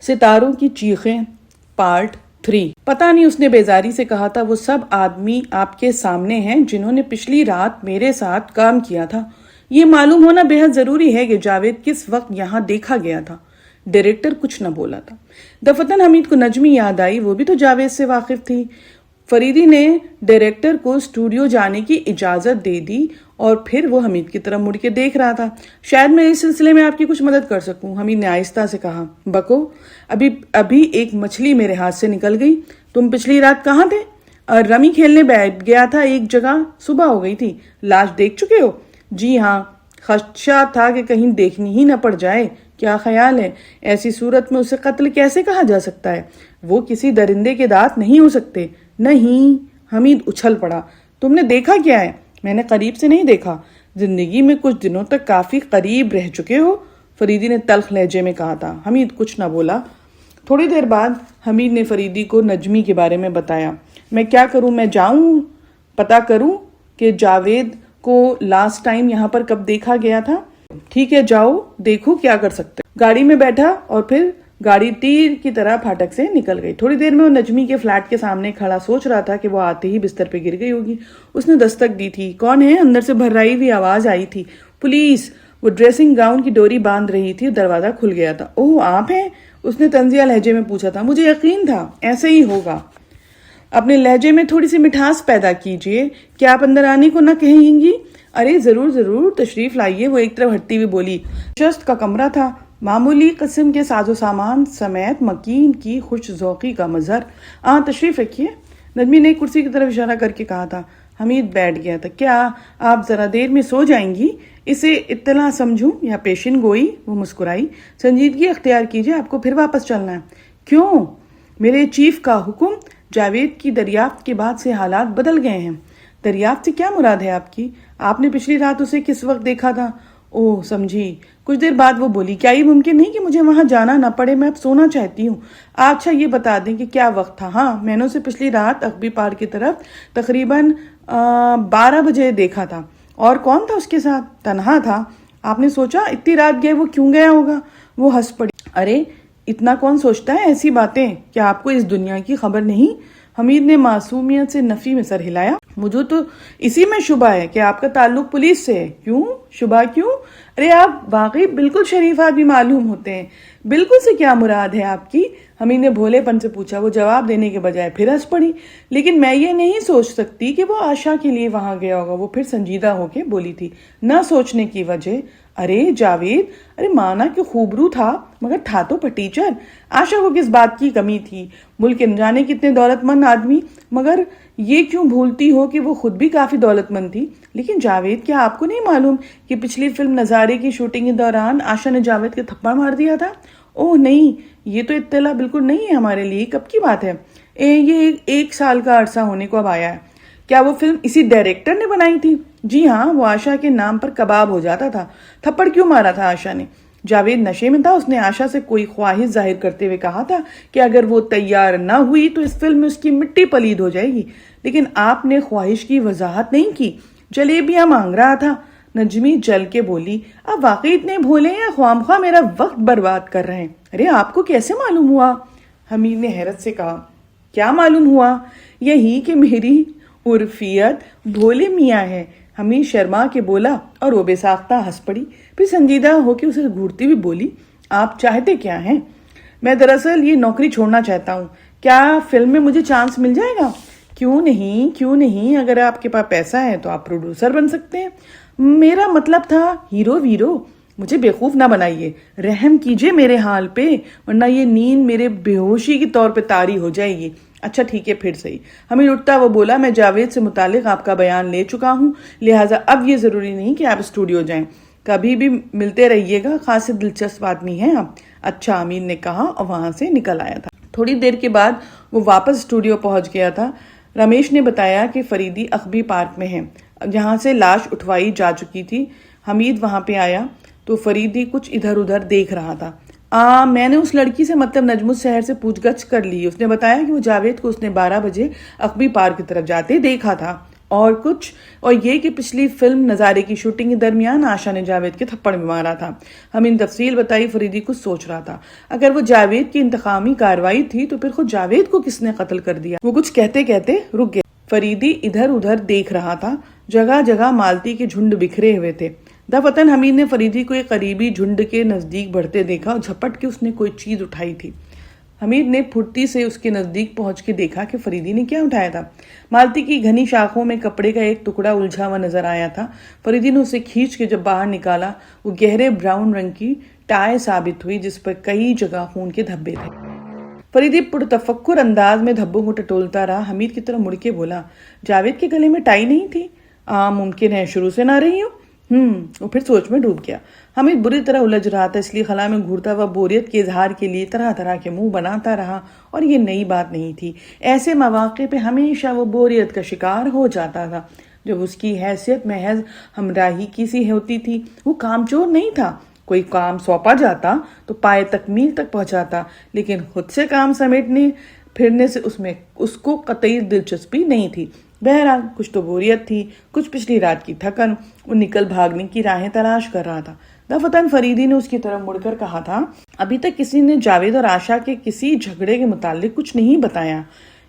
ستاروں کی چیخیں پارٹ 3۔ پتہ نہیں اس نے بیزاری سے کہا تھا، وہ سب آدمی آپ کے سامنے ہیں جنہوں نے پچھلی رات میرے ساتھ کام کیا تھا۔ یہ معلوم ہونا بے حد ضروری ہے کہ جاوید کس وقت یہاں دیکھا گیا تھا۔ ڈائریکٹر کچھ نہ بولا تھا۔ دفتن حمید کو نجمی یاد آئی، وہ بھی تو جاوید سے واقف تھی۔ فریدی نے ڈائریکٹر کو اسٹوڈیو جانے کی اجازت دے دی اور پھر وہ حمید کی طرف مڑ کے دیکھ رہا تھا۔ شاید میں اس سلسلے میں آپ کی کچھ مدد کر سکوں، حمید نے آہستہ سے کہا۔ بکو، ابھی ایک مچھلی میرے ہاتھ سے نکل گئی۔ تم پچھلی رات کہاں تھے؟ رمی کھیلنے بیٹھ گیا تھا ایک جگہ، صبح ہو گئی تھی۔ لاش دیکھ چکے ہو؟ جی ہاں، خدشہ تھا کہ کہیں دیکھنی ہی نہ پڑ جائے۔ کیا خیال ہے ایسی صورت میں اسے قتل کیسے کہا جا سکتا ہے؟ وہ کسی درندے کے دانت نہیں ہو سکتے۔ نہیں، حمید اچھل پڑا۔ تم نے دیکھا کیا ہے؟ میں نے قریب سے نہیں دیکھا۔ زندگی میں کچھ دنوں تک کافی قریب رہ چکے ہو، فریدی نے تلخ لہجے میں کہا تھا۔ حمید کچھ نہ بولا۔ تھوڑی دیر بعد حمید نے فریدی کو نجمی کے بارے میں بتایا۔ میں کیا کروں، میں جاؤں پتہ کروں کہ جاوید کو لاسٹ ٹائم یہاں پر کب دیکھا گیا تھا؟ ٹھیک ہے، جاؤ دیکھو کیا کر سکتے۔ گاڑی میں بیٹھا اور پھر گاڑی تیر کی طرح پھاٹک سے نکل گئی۔ تھوڑی دیر میں وہ نجمی کے فلیٹ کے سامنے کھڑا سوچ رہا تھا کہ وہ آتے ہی بستر پہ گر گئی ہوگی۔ اس نے دستک دی تھی۔ کون ہے؟ اندر سے بھررائی ہوئی آواز آئی تھی۔ پولیس۔ وہ ڈریسنگ گاؤن کی ڈوری باندھ رہی تھی، دروازہ کھل گیا تھا۔ اوہ، آپ ہیں؟ اس نے طنزیہ لہجے میں پوچھا تھا۔ مجھے یقین تھا ایسے ہی ہوگا۔ اپنے لہجے میں تھوڑی سی مٹھاس پیدا کیجیے۔ کیا آپ اندر آنے کو نہ کہیں گی؟ ارے ضرور ضرور، تشریف لائیے، وہ ایک طرف ہٹتی ہوئی بولی۔ نشست کا کمرہ تھا، معمولی قسم کے ساز و سامان سمیت مکین کی خوش ذوقی کا مظہر۔ تشریف رکھیے، نجمی نے کرسی کی طرف اشارہ کر کے کہا تھا۔ حمید بیٹھ گیا تھا۔ کیا آپ ذرا دیر میں سو جائیں گی؟ اسے اطلاع سمجھوں یا پیشن گوئی؟ وہ مسکرائی۔ سنجیدگی اختیار کیجیے، آپ کو پھر واپس چلنا ہے۔ کیوں؟ میرے چیف کا حکم۔ جاوید کی دریافت کے بعد سے حالات بدل گئے ہیں۔ دریافت سے کیا مراد ہے آپ کی؟ آپ نے پچھلی رات اسے کس وقت دیکھا تھا؟ اوہ، سمجھی۔ کچھ دیر بعد وہ بولی، کیا یہ ممکن نہیں کہ مجھے وہاں جانا نہ پڑے؟ میں اب سونا چاہتی ہوں۔ اچھا یہ بتا دیں کہ کیا وقت تھا؟ ہاں، میں نے اسے پچھلی رات اخبی پارک کی طرف تقریباً 12 بجے دیکھا تھا۔ اور کون تھا اس کے ساتھ؟ تنہا تھا۔ آپ نے سوچا اتنی رات گئے وہ کیوں گیا ہوگا؟ وہ ہنس پڑی۔ ارے اتنا کون سوچتا ہے ایسی باتیں؟ کیا آپ کو اس دنیا کی خبر نہیں؟ حمید نے معصومیت سے نفی میں سر ہلایا۔ مجھے تو اسی میں شبہ ہے کہ آپ کا تعلق پولیس سے ہے۔ کیوں شبہ کیوں؟ ارے آپ واقعی بالکل شریف آدمی معلوم ہوتے ہیں۔ بالکل سے کیا مراد ہے آپ کی؟ حمید نے بھولے پن سے پوچھا۔ وہ جواب دینے کے بجائے پھر ہنس پڑی۔ لیکن میں یہ نہیں سوچ سکتی کہ وہ آشا کے لیے وہاں گیا ہوگا۔ وہ پھر سنجیدہ ہو کے بولی تھی۔ نہ سوچنے کی وجہ؟ ارے جاوید، ارے مانا کہ خوبرو تھا مگر تھا تو پٹیچر۔ آشا کو کس بات کی کمی تھی؟ ملک کے نہ جانے کتنے دولت مند آدمی، مگر یہ کیوں بھولتی ہو کہ وہ خود بھی کافی دولت مند تھی؟ لیکن جاوید، کیا آپ کو نہیں معلوم کہ پچھلی فلم نظارے کی شوٹنگ کے دوران آشا نے جاوید کے تھپڑ مار دیا تھا؟ اوہ نہیں، یہ تو اطلاع بالکل نہیں ہے ہمارے لیے۔ کب کی بات ہے؟ یہ 1 سال کا عرصہ ہونے کو اب آیا ہے۔ کیا وہ فلم اسی ڈائریکٹر نے بنائی تھی؟ جی ہاں، وہ آشا کے نام پر کباب ہو جاتا تھا۔ تھپڑ کیوں مارا تھا آشا نے؟ جاوید نشے میں تھا۔ اس نے آشا سے کوئی خواہش ظاہر کرتے ہوئے کہا تھا کہ اگر وہ تیار نہ ہوئی تو اس فلم میں اس کی مٹی پلید ہو جائے گی۔ لیکن آپ نے خواہش کی وضاحت نہیں کی۔ جلیبیاں مانگ رہا تھا۔ نجمی جل کے بولی۔ اب واقعی اتنے بھولے ہیں یا خواہ میرا وقت برباد کر رہے ہیں؟ ارے آپ کو کیسے معلوم ہوا؟ حمید نے حیرت سے کہا۔ کیا معلوم ہوا؟ یہی کہ میری عرفیت بھولے میاں ہے۔ حمید شرما کے بولا اور وہ بے ساختہ ہنس پڑی۔ پھر سنجیدہ ہو کے اسے گھورتی ہوئی بولی، آپ چاہتے کیا ہیں؟ میں دراصل یہ نوکری چھوڑنا چاہتا ہوں۔ کیا فلم میں مجھے چانس مل جائے گا؟ کیوں نہیں، اگر آپ کے پاس پیسہ ہے تو آپ پروڈیوسر بن سکتے ہیں۔ میرا مطلب تھا ہیرو ویرو۔ مجھے بیوقوف نہ بنائیے، رحم کیجیے میرے حال پہ، ورنہ یہ نیند میرے بے ہوشی کے طور پہ طاری ہو جائے گی۔ اچھا ٹھیک ہے، پھر صحیح۔ حمید اٹھتا وہ بولا، میں جاوید سے متعلق آپ کا بیان لے چکا ہوں، لہٰذا اب یہ ضروری نہیں کہ آپ اسٹوڈیو جائیں۔ کبھی بھی ملتے رہیے گا، خاصے دلچسپ آدمی ہیں آپ۔ اچھا، حمید نے کہا اور وہاں سے نکل آیا تھا۔ تھوڑی دیر کے بعد وہ واپس اسٹوڈیو پہنچ گیا تھا۔ رمیش نے بتایا کہ فریدی اخبی پارک میں ہے، جہاں سے لاش اٹھوائی جا چکی تھی۔ حمید وہاں پہ آیا تو فریدی کچھ ادھر ادھر دیکھ رہا تھا۔ میں نے اس لڑکی سے مطلب نجم السحر سے پوچھ گچھ کر لی۔ اس نے بتایا کہ وہ جاوید کو اس نے 12 بجے اخبی پارک کی طرف جاتے دیکھا تھا۔ اور کچھ اور یہ کہ پچھلی فلم نظارے کی شوٹنگ کے درمیان آشا نے جاوید کے تھپڑ میں مارا تھا. حمید تفصیل بتائی. فریدی کچھ سوچ رہا تھا. اگر وہ جاوید کی انتقامی کارروائی تھی تو پھر خود جاوید کو کس نے قتل کر دیا؟ وہ کچھ کہتے کہتے رک گیا. فریدی ادھر ادھر دیکھ رہا تھا. جگہ جگہ مالتی کے جھنڈ بکھرے ہوئے تھے. دفتن حمید نے فریدی کو ایک قریبی جھنڈ کے نزدیک بڑھتے دیکھا اور جھپٹ کے اس نے کوئی چیز اٹھائی تھی. حمید نے پھرتی سے اس کے نزدیک پہنچ کے دیکھا کہ فریدی نے کیا اٹھایا تھا. مالتی کی گھنی شاخوں میں کپڑے کا ایک ٹکڑا الجھا ہوا نظر آیا تھا. فریدی نے اسے کھینچ کے جب باہر نکالا وہ گہرے براؤن رنگ کی ٹائی ثابت ہوئی جس پر کئی جگہ خون کے دھبے تھے. فریدی پرتفکر انداز میں دھبوں کو ٹٹولتا رہا. حمید کی طرف مڑ کے بولا جاوید کے گلے میں ٹائی نہیں تھی؟ ممکن ہے شروع سے نہ رہی ہو. وہ پھر سوچ میں ڈوب گیا. حمید بری طرح الجھ رہا تھا اس لیے خلا میں گھورتا ہوا بوریت کے اظہار کے لیے طرح طرح کے منہ بناتا رہا. اور یہ نئی بات نہیں تھی. ایسے مواقع پہ ہمیشہ وہ بوریت کا شکار ہو جاتا تھا. جب اس کی حیثیت محض ہمراہی کی سی ہوتی تھی. وہ کامچور نہیں تھا. کوئی کام سونپا جاتا تو پائے تکمیل تک پہنچاتا لیکن خود سے کام سمیٹنے پھرنے سے اس کو قطعی دلچسپی نہیں تھی. بہرحال کچھ تو بوریت تھی کچھ پچھلی رات کی تھکن. وہ نکل بھاگنے کی راہیں تلاش کر رہا تھا. دفتن فریدی نے اس کی طرف مڑ کر کہا تھا ابھی تک کسی نے جاوید اور آشا کے کسی جھگڑے کے متعلق کچھ نہیں بتایا.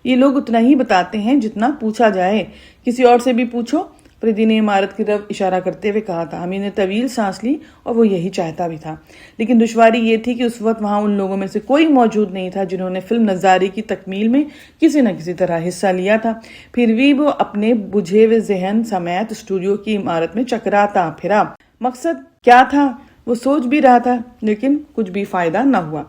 یہ لوگ اتنا ہی بتاتے ہیں جتنا پوچھا جائے. کسی اور سے بھی پوچھو. فریدی نے عمارت کی طرف اشارہ کرتے ہوئے کہا تھا. حمید نے طویل سانس لی اور وہ یہی چاہتا بھی تھا لیکن دشواری یہ تھی کہ اس وقت وہاں ان لوگوں میں سے کوئی موجود نہیں تھا جنہوں نے فلم نظارے کی تکمیل میں کسی نہ کسی طرح حصہ لیا تھا. پھر بھی وہ اپنے بجھے ہوئے ذہن سمیت اسٹوڈیو کی عمارت میں چکراتا پھرا. مقصد کیا تھا وہ سوچ بھی رہا تھا لیکن کچھ بھی فائدہ نہ ہوا.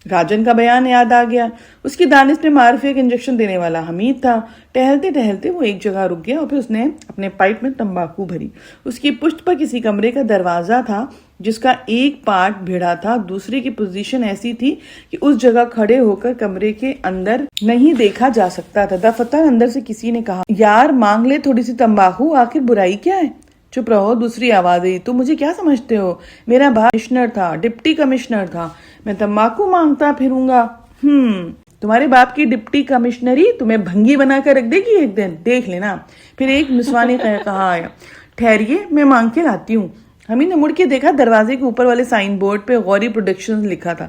راجن کا بیان یاد آ گیا. اس کی دانش میں معرفی ایک انجیکشن دینے والا حمید تھا. ٹہلتے ٹہلتے وہ ایک جگہ رک گیا اور پھر اس نے اپنے پائپ میں تمباکو بھری. اس کی پشت پر کسی کمرے کا دروازہ تھا جس کا ایک پارٹ بھیڑا تھا. دوسرے کی پوزیشن ایسی تھی کہ اس جگہ کھڑے ہو کر کمرے کے اندر نہیں دیکھا جا سکتا تھا. دفتر اندر سے کسی نے کہا یار مانگ لے تھوڑی سی تمباکو آخر برائی کیا ہے. چپ رہو. دوسری آواز آئی تم مجھے کیا سمجھتے ہو؟ میرا بھائی کمشنر تھا ڈپٹی کمشنر تھا. میں تمباکو مانگتا پھروں گا؟ تمہارے باپ کی ڈپٹی کمشنری تمہیں بھنگی بنا کر رکھ دے گی ایک دن دیکھ لینا. پھر ایک نسوانی کہا آیا ٹھہریے میں مانگ کے لاتی ہوں. حمید نے مڑ کے دیکھا دروازے کے اوپر والے سائن بورڈ پہ غوری پروڈکشنز لکھا تھا.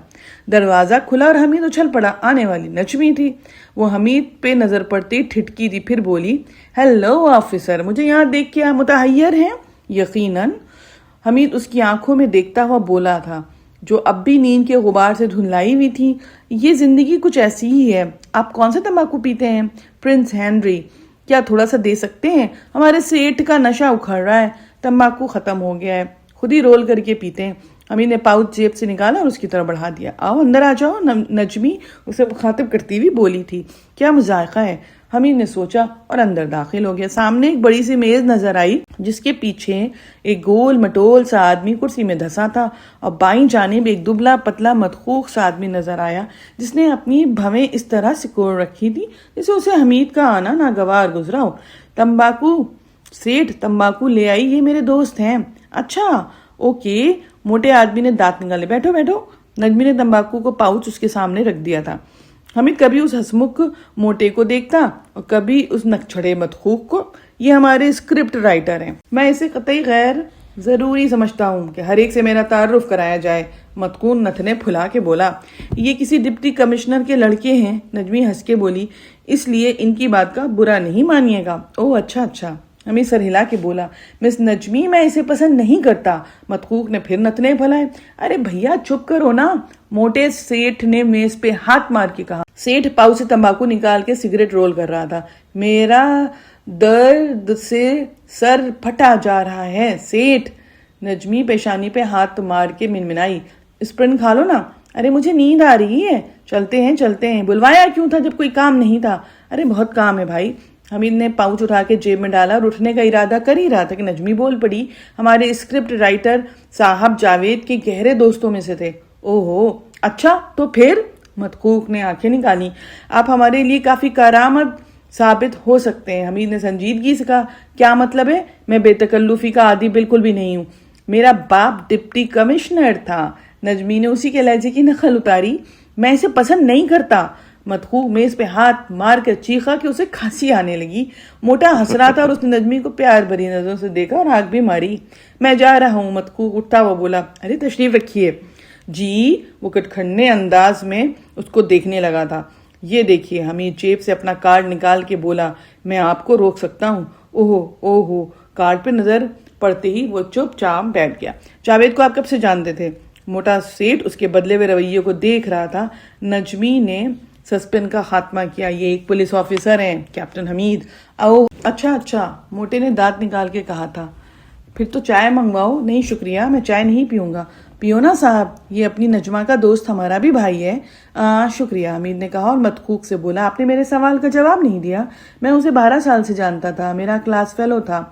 دروازہ کھلا اور حمید اچھل پڑا. آنے والی نجمی تھی. وہ حمید پہ نظر پڑتی ٹھٹکی دی. پھر بولی ہیلو آفیسر مجھے یہاں دیکھ کے آپ متحیر ہیں؟ یقیناً. حمید اس کی آنکھوں میں دیکھتا ہوا بولا تھا جو اب بھی نیند کے غبار سے دھندلائی ہوئی تھی. یہ زندگی کچھ ایسی ہی ہے. آپ کون سا تمباکو پیتے ہیں؟ Prince Henry. کیا تھوڑا سا دے سکتے ہیں؟ ہمارے سیٹ کا نشہ اکھڑ رہا ہے. تمباکو ختم ہو گیا ہے. خود ہی رول کر کے پیتے ہیں. حمید نے پاؤچ جیب سے نکالا اور اس کی طرف بڑھا دیا. آؤ اندر آ جاؤ. نجمی اسے مخاطب کرتی ہوئی بولی تھی. کیا مذائقہ ہے. حمید نے سوچا اور اندر داخل ہو گیا. سامنے ایک بڑی سی میز نظر آئی جس کے پیچھے ایک گول مٹول سا آدمی کرسی میں دھسا تھا اور بائیں جانب ایک دبلا پتلا مدخوخ سا آدمی نظر آیا جس نے اپنی بھویں اس طرح سکوڑ رکھی تھی جسے اسے حمید کا آنا ناگوار گزرا ہو. تمباکو سیٹ تمباکو لے آئی. یہ میرے دوست ہیں. اچھا اوکے. موٹے آدمی نے دانت نکالے. بیٹھو بیٹھو. نجمی نے تمباکو کو پاؤچ اس کے سامنے رکھ دیا تھا. حمید کبھی اس ہسمکھ موٹے کو دیکھتا اور کبھی اس نکچھڑے مدخوخ کو. یہ ہمارے اسکرپٹ رائٹر ہیں. میں اسے قطعی غیر ضروری سمجھتا ہوں کہ ہر ایک سے میرا تعارف کرایا جائے. متکون نتنے پھلا کے بولا. یہ کسی ڈپٹی کمشنر کے لڑکے ہیں. نجمی ہنس کے بولی. اس لیے ان کی بات کا برا نہیں مانیے گا. اوہ اچھا اچھا. حمید سر ہلا کے بولا. مس نجمی میں اسے پسند نہیں کرتا. مدخوخ نے پھر نتنے پھلائے. ارے بھیا چپ کرو نا. موٹے سیٹھ نے میز پہ ہاتھ مار کے کہا. سیٹھ پاؤچ سے تمباکو نکال کے سگریٹ رول کر رہا تھا. میرا درد سے سر پھٹا جا رہا ہے سیٹھ. نجمی پیشانی پہ ہاتھ مار کے منمنائی. اسپرنٹ کھا لو نا. ارے مجھے نیند آ رہی ہے. چلتے ہیں چلتے ہیں. بلوایا کیوں تھا جب کوئی کام نہیں تھا؟ ارے بہت کام ہے بھائی. حمید نے پاؤچ اٹھا کے جیب میں ڈالا اور اٹھنے کا ارادہ کر ہی رہا تھا کہ نجمی بول پڑی. ہمارے اسکرپٹ رائٹر صاحب جاوید کے گہرے دوستوں میں سے تھے. اوہو اچھا تو پھر؟ مدخوخ نے آنکھیں نکالی. آپ ہمارے لیے کافی کارآمد ثابت ہو سکتے ہیں. حمید نے سنجیدگی سے کہا. کیا مطلب ہے؟ میں بے تکلفی کا عادی بالکل بھی نہیں ہوں. میرا باپ ڈپٹی کمشنر تھا. نجمی نے اسی کے لہجے کی نقل اتاری. میں اسے پسند نہیں کرتا. مدخوق میز پہ ہاتھ مار کر چیخا کہ اسے کھانسی آنے لگی۔ موٹا ہنس رہا تھا اور اس نے نجمی کو پیار بھری نظروں سے دیکھا اور آنکھ بھی ماری۔ میں جا رہا ہوں۔ مدخوق اٹھتا ہوا بولا، ارے تشریف رکھیے جی۔ وہ کٹکھنے انداز میں اس کو دیکھنے لگا تھا۔ یہ دیکھیے، حمید جیب سے اپنا کارڈ نکال کے بولا، میں آپ کو روک سکتا ہوں؟ اوہو۔ کارڈ پہ نظر پڑتے ہی وہ چپ چاپ بیٹھ گیا۔ جاوید کو آپ کب سے جانتے تھے؟ موٹا سیٹ اس کے بدلے ہوئے رویے کو دیکھ رہا تھا۔ نجمی نے سسپن کا خاتمہ کیا، یہ ایک پولیس آفیسر ہیں، کیپٹن حمید۔ او اچھا، موٹے نے دانت نکال کے کہا تھا۔ پھر تو چائے منگواؤ۔ نہیں شکریہ، میں چائے نہیں پیوں گا۔ پیو نا صاحب، یہ اپنی نجمہ کا دوست ہمارا بھی بھائی ہے۔ شکریہ، حمید نے کہا اور مدخوق سے بولا، آپ نے میرے سوال کا جواب نہیں دیا۔ میں اسے 12 سال سے جانتا تھا، میرا کلاس فیلو تھا۔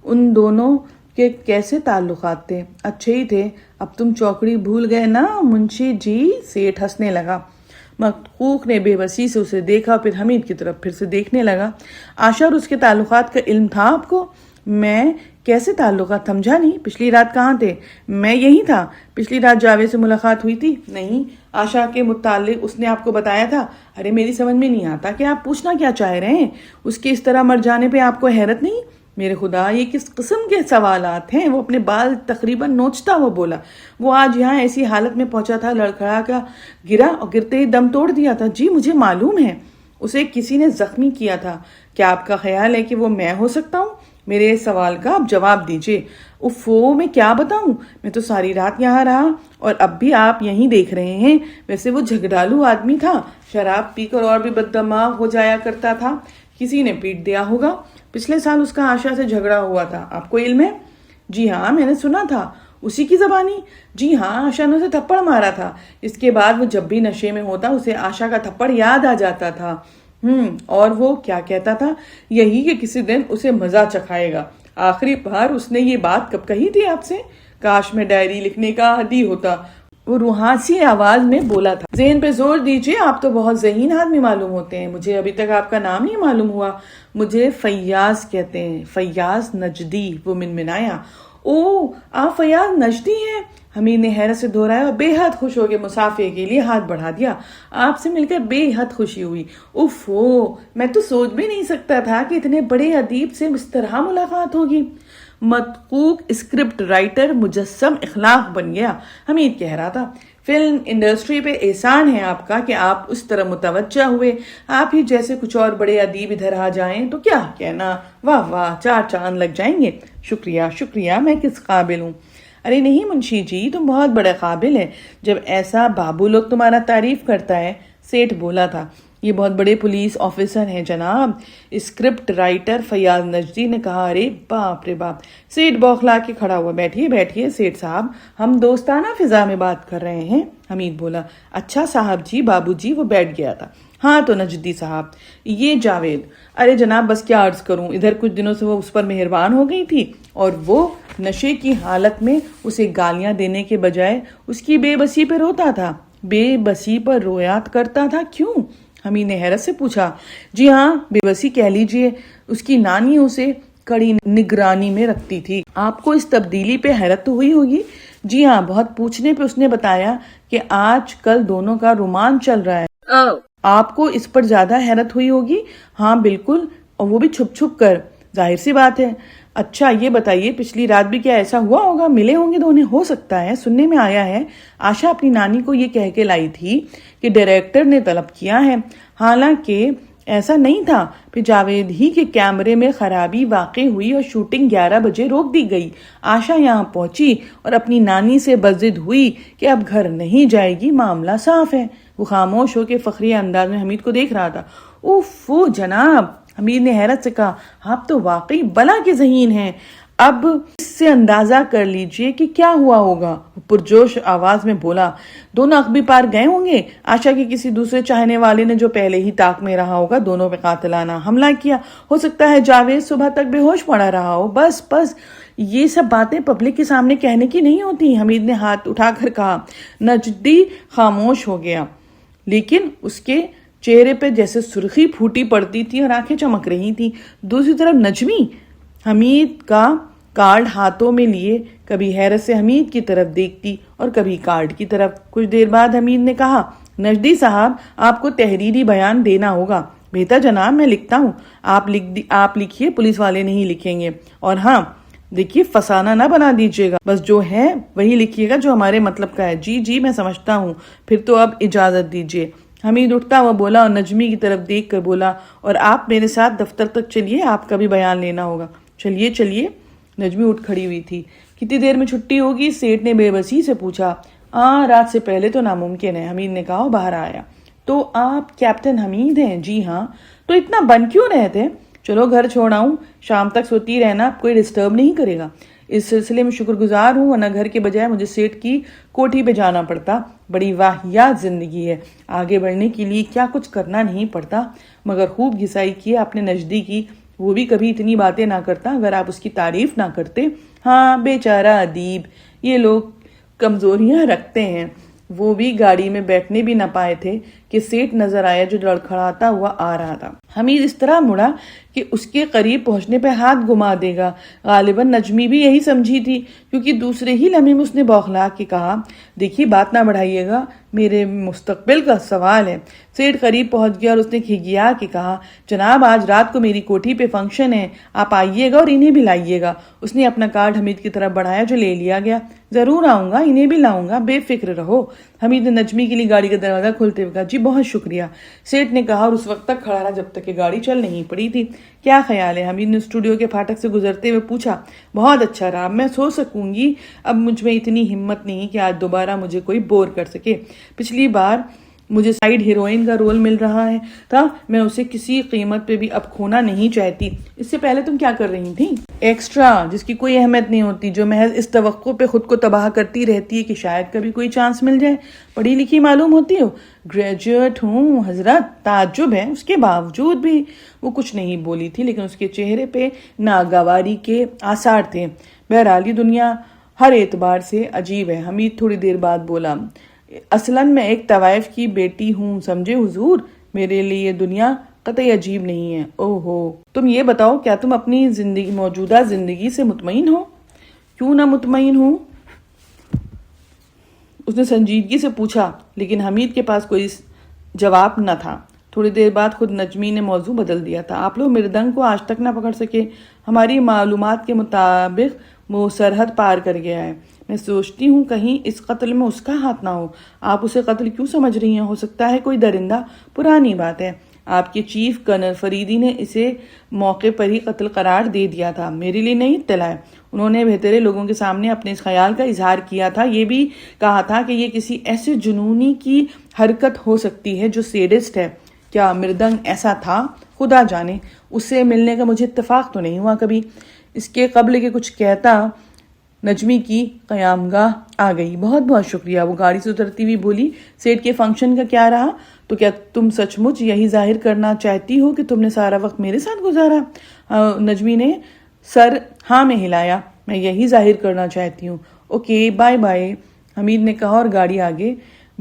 ان دونوں کے کیسے تعلقات تھے؟ اچھے ہی تھے۔ اب تم چوکڑی بھول گئے نا منشی جی؟ سیٹھ ہنسنے لگا۔ مدخوق نے بے بسی سے اسے دیکھا، پھر حمید کی طرف پھر سے دیکھنے لگا۔ آشا اور اس کے تعلقات کا علم تھا آپ کو؟ میں کیسے تعلقات؟ سمجھا نہیں۔ پچھلی رات کہاں تھے؟ میں یہی تھا۔ پچھلی رات جاوید سے ملاقات ہوئی تھی؟ نہیں۔ آشا کے متعلق اس نے آپ کو بتایا تھا؟ ارے میری سمجھ میں نہیں آتا کہ آپ پوچھنا کیا چاہ رہے ہیں۔ اس کے اس طرح مر جانے پہ آپ کو حیرت نہیں؟ میرے خدا، یہ کس قسم کے سوالات ہیں؟ وہ اپنے بال تقریباً نوچتا ہوا بولا۔ وہ آج یہاں ایسی حالت میں پہنچا تھا، لڑکھڑا کا گرا اور گرتے ہی دم توڑ دیا تھا۔ جی مجھے معلوم ہے، اسے کسی نے زخمی کیا تھا۔ کیا آپ کا خیال ہے کہ وہ میں ہو سکتا ہوں؟ میرے سوال کا آپ جواب دیجئے۔ میں کیا بتاؤں، میں تو ساری رات یہاں رہا اور اب بھی آپ یہیں دیکھ رہے ہیں۔ ویسے وہ جھگڑالو آدمی تھا، شراب پی کر اور بھی بددماغ ہو جایا کرتا تھا۔ کسی نے پیٹ دیا ہوگا۔ پچھلے سال اس کا آشا سے جھگڑا ہوا تھا، آپ کو علم ہے؟ جی ہاں، میں نے سنا تھا۔ اسی کی زبانی؟ جی ہاں، آشا نے اسے تھپڑ مارا تھا۔ اس کے بعد وہ جب بھی نشے میں ہوتا اسے آشا کا تھپڑ یاد آ جاتا تھا۔ اور وہ کیا کہتا تھا؟ یہی کہ کسی دن اسے مزہ چکھائے گا۔ آخری بار اس نے یہ بات کب کہی تھی آپ سے؟ کاش میں ڈائری لکھنے کا عادی ہوتا، وہ روحانسی آواز میں بولا تھا۔ ذہن پہ زور دیجئے، آپ تو بہت ذہین آدمی معلوم ہوتے ہیں۔ مجھے ابھی تک آپ کا نام نہیں معلوم ہوا۔ مجھے فیاض کہتے ہیں، فیاض نجدی۔ وہ منمنایا۔ آپ فیاض نجدی ہیں؟ حمید نے حیرت سے دہرایا اور بے حد خوش ہو کے مسافے کے لیے ہاتھ بڑھا دیا۔ آپ سے مل کر بے حد خوشی ہوئی۔ میں تو سوچ بھی نہیں سکتا تھا کہ اتنے بڑے ادیب سے اس طرح ملاقات ہوگی۔ مدخوق اسکرپٹ رائٹر مجسم اخلاق بن گیا، حمید کہہ رہا تھا۔ فلم انڈسٹری پہ احسان ہے آپ کا کہ آپ اس طرح متوجہ ہوئے۔ آپ ہی جیسے کچھ اور بڑے ادیب ادھر آ جائیں تو کیا کہنا، واہ واہ، 4 چاند لگ جائیں گے۔ شکریہ، میں کس قابل ہوں؟ ارے نہیں منشی جی، تم بہت بڑے قابل ہیں جب ایسا بابو لوگ تمہارا تعریف کرتا ہے، سیٹھ بولا تھا۔ یہ بہت بڑے پولیس آفیسر ہیں جناب، اسکرپٹ رائٹر فیاض نجدی نے کہا۔ ارے باپ رے باپ، سیٹھ بوکھلا کے کھڑا ہوا۔ بیٹھیے سیٹھ صاحب، ہم دوستانہ فضا میں بات کر رہے ہیں، حمید بولا۔ اچھا صاحب جی، بابو جی۔ وہ بیٹھ گیا تھا۔ ہاں تو نجدی صاحب، یہ جاوید۔ ارے جناب بس کیا عرض کروں، ادھر کچھ دنوں سے وہ اس پر مہربان ہو گئی تھی اور وہ نشے کی حالت میں اسے گالیاں دینے کے بجائے اس کی بے بسی پہ روتا تھا۔ بے بسی پر رویات کرتا تھا؟ کیوں؟ حمید نے حیرت سے پوچھا۔ جی ہاں، بے بسی کہہ لیجئے۔ اس کی نانی اسے کڑی نگرانی میں رکھتی تھی۔ آپ کو اس تبدیلی پہ حیرت تو ہوئی ہوگی؟ جی ہاں، بہت پوچھنے پہ اس نے بتایا کہ آج کل دونوں کا رومان چل رہا ہے۔ آپ کو اس پر زیادہ حیرت ہوئی ہوگی؟ ہاں بالکل، اور وہ بھی چھپ چھپ کر، ظاہر سی بات ہے۔ اچھا یہ بتائیے، پچھلی رات بھی کیا ایسا ہوا ہوگا؟ ملے ہوں گے دونوں؟ ہو سکتا ہے، سننے میں آیا ہے آشا اپنی نانی کو یہ کہہ کے لائی تھی کہ ڈائریکٹر نے طلب کیا ہے، حالانکہ ایسا نہیں تھا۔ پھر جاوید ہی کے کیمرے میں خرابی واقع ہوئی اور شوٹنگ 11 بجے روک دی گئی۔ آشا یہاں پہنچی اور اپنی نانی سے بضد ہوئی کہ اب گھر نہیں جائے گی، معاملہ صاف ہے۔ وہ خاموش ہو کے فخریہ انداز میں حمید کو دیکھ رہا تھا۔ جناب، حمید نے حیرت سے کہا، آپ تو واقعی بلا کے ذہین ہیں۔ اب اس سے اندازہ کر لیجئے کہ کیا ہوا ہوگا۔ وہ پرجوش آواز میں بولا۔ دونوں اخبی پار گئے ہوں گے۔ آشا کے کسی دوسرے چاہنے والے نے جو پہلے ہی طاق میں رہا ہوگا، دونوں پہ قاتلانہ حملہ کیا۔ ہو سکتا ہے جاوید صبح تک بے ہوش پڑا رہا ہو۔ بس یہ سب باتیں پبلک کے سامنے کہنے کی نہیں ہوتی، حمید نے ہاتھ اٹھا کر کہا۔ نجدی خاموش ہو گیا، لیکن اس کے چہرے پہ جیسے سرخی پھوٹی پڑتی تھی اور آنکھیں چمک رہی تھی۔ دوسری طرف نجمی حمید کا کارڈ ہاتھوں میں لیے کبھی حیرت سے حمید کی طرف دیکھتی اور کبھی کارڈ کی طرف۔ کچھ دیر بعد حمید نے کہا، نجدی صاحب آپ کو تحریری بیان دینا ہوگا۔ بہتر جناب میں لکھتا ہوں، آپ لکھیے، پولیس والے نہیں لکھیں گے۔ اور ہاں دیکھیے فسانہ نہ بنا دیجیے گا، بس جو ہے وہی لکھیے گا جو ہمارے مطلب کا ہے۔ جی میں سمجھتا ہوں، پھر تو اب اجازت دیجیے۔ حمید اٹھتا ہوا بولا اور نجمی کی طرف دیکھ کر بولا، اور آپ میرے ساتھ دفتر تک چلیے، آپ کا بھی بیان لینا ہوگا۔ چلیے۔ نجمی اٹھ کھڑی ہوئی تھی۔ کتنی دیر میں چھٹی ہوگی؟ سیٹھ نے بے بسی سے پوچھا۔ رات سے پہلے تو ناممکن ہے، حمید نے کہا اور باہر آیا۔ تو آپ کیپٹن حمید ہیں؟ جی ہاں۔ تو اتنا بن کیوں رہتے؟ چلو گھر چھوڑ آؤں، شام تک سوتی رہنا، کوئی ڈسٹرب نہیں کرے گا۔ اس سلسلے میں شکر گزار ہوں، ورنہ گھر کے بجائے مجھے سیٹھ کی کوٹھی پہ جانا پڑتا۔ بڑی واہیات زندگی ہے، آگے بڑھنے کے لیے کیا کچھ کرنا نہیں پڑتا۔ مگر خوب گھسائی کی اپنے نزدیکی، وہ بھی کبھی اتنی باتیں نہ کرتا اگر آپ اس کی تعریف نہ کرتے۔ ہاں بیچارہ ادیب، یہ لوگ کمزوریاں رکھتے ہیں۔ وہ بھی گاڑی میں بیٹھنے بھی نہ پائے تھے کہ سیٹھ نظر آیا جو لڑکھڑاتا ہوا آ رہا تھا۔ حمید اس طرح مڑا کہ اس کے قریب پہنچنے پہ ہاتھ گما دے گا۔ غالباً نجمی بھی یہی سمجھی تھی، کیونکہ دوسرے ہی لمحے میں اس نے بوکھلا کے کہا، دیکھیے بات نہ بڑھائیے گا، میرے مستقبل کا سوال ہے۔ سیٹھ قریب پہنچ گیا اور اس نے کھگیا کے کہا، جناب آج رات کو میری کوٹھی پہ فنکشن ہے، آپ آئیے گا اور انہیں بھی لائیے گا۔ اس نے اپنا کارڈ حمید کی طرف بڑھایا جو لے لیا گیا۔ ضرور آؤں گا، انہیں بھی لاؤں گا، بے فکر رہو۔ حمید نے نجمی کے لیے گاڑی کا دروازہ کھولتے ہوئے کہا، جی بہت شکریہ۔ سیٹھ نے کہا اور اس وقت تک کھڑا رہا جب تک کہ گاڑی چل نہیں پڑی تھی۔ کیا خیال ہے؟ حمید نے اسٹوڈیو کے پھاٹک سے گزرتے ہوئے پوچھا۔ بہت اچھا رہا، میں سو سکوں گی، اب مجھ میں اتنی ہمت نہیں کہ آج دوبارہ مجھے کوئی بور کر سکے۔ پچھلی بار مجھے سائیڈ ہیروئن کا رول مل رہا تھا، میں اسے کسی قیمت پہ بھی اب کھونا نہیں چاہتی۔ اس سے پہلے تم کیا کر رہی تھی؟ ایکسٹرا، جس کی کوئی اہمیت نہیں ہوتی، جو محض اس توقع پہ خود کو تباہ کرتی رہتی ہے کہ شاید کبھی کوئی چانس مل جائے۔ پڑھی لکھی معلوم ہوتی ہو۔ گریجویٹ ہوں حضرت۔ تعجب ہے، اس کے باوجود بھی وہ کچھ نہیں بولی تھی، لیکن اس کے چہرے پہ ناگواری کے آثار تھے۔ بہرحال یہ دنیا ہر اعتبار سے عجیب ہے۔ حمید تھوڑی دیر بعد بولا، اصلاً میں ایک طوائف کی بیٹی ہوں، سمجھے حضور، میرے لیے یہ دنیا قطعی عجیب نہیں ہے۔ اوہو، تم یہ بتاؤ، کیا تم اپنی موجودہ زندگی سے مطمئن ہو؟ کیوں نہ مطمئن ہوں؟ اس نے سنجیدگی سے پوچھا، لیکن حمید کے پاس کوئی جواب نہ تھا۔ تھوڑی دیر بعد خود نجمی نے موضوع بدل دیا تھا۔ آپ لوگ مردنگ کو آج تک نہ پکڑ سکے؟ ہماری معلومات کے مطابق وہ سرحد پار کر گیا ہے۔ میں سوچتی ہوں کہیں اس قتل میں اس کا ہاتھ نہ ہو۔ آپ اسے قتل کیوں سمجھ رہی ہیں؟ ہو سکتا ہے کوئی درندہ۔ پرانی بات ہے، آپ کے چیف کرنل فریدی نے اسے موقع پر ہی قتل قرار دے دیا تھا، میرے لیے نہیں اطلاع ہے۔ انہوں نے بہترے لوگوں کے سامنے اپنے اس خیال کا اظہار کیا تھا، یہ بھی کہا تھا کہ یہ کسی ایسے جنونی کی حرکت ہو سکتی ہے جو سیڈسٹ ہے۔ کیا مردنگ ایسا تھا؟ خدا جانے، اس سے ملنے کا مجھے اتفاق تو نہیں ہوا کبھی۔ اس کے قبل کہ کچھ کہتا نجمی کی قیامگاہ آ گئی۔ بہت بہت شکریہ، وہ گاڑی سے اترتی ہوئی بولی۔ سیٹ کے فنکشن کا کیا رہا؟ تو کیا تم سچ مچ یہی ظاہر کرنا چاہتی ہو کہ تم نے سارا وقت میرے ساتھ گزارا؟ نجمی نے سر ہاں میں ہلایا۔ میں یہی ظاہر کرنا چاہتی ہوں۔ اوکے بائے بائے، حمید نے کہا اور گاڑی آگے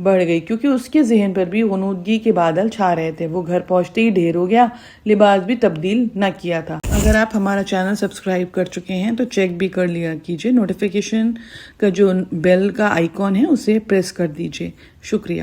بڑھ گئی، کیونکہ اس کے ذہن پر بھی غنودگی کے بادل چھا رہے تھے۔ وہ گھر پہنچتے ہی ڈھیر ہو گیا، لباس بھی تبدیل نہ کیا تھا۔ اگر آپ ہمارا چینل سبسکرائب کر چکے ہیں تو چیک بھی کر لیا کیجئے، نوٹیفیکیشن کا جو بیل کا آئیکن ہے اسے پریس کر دیجئے۔ شکریہ۔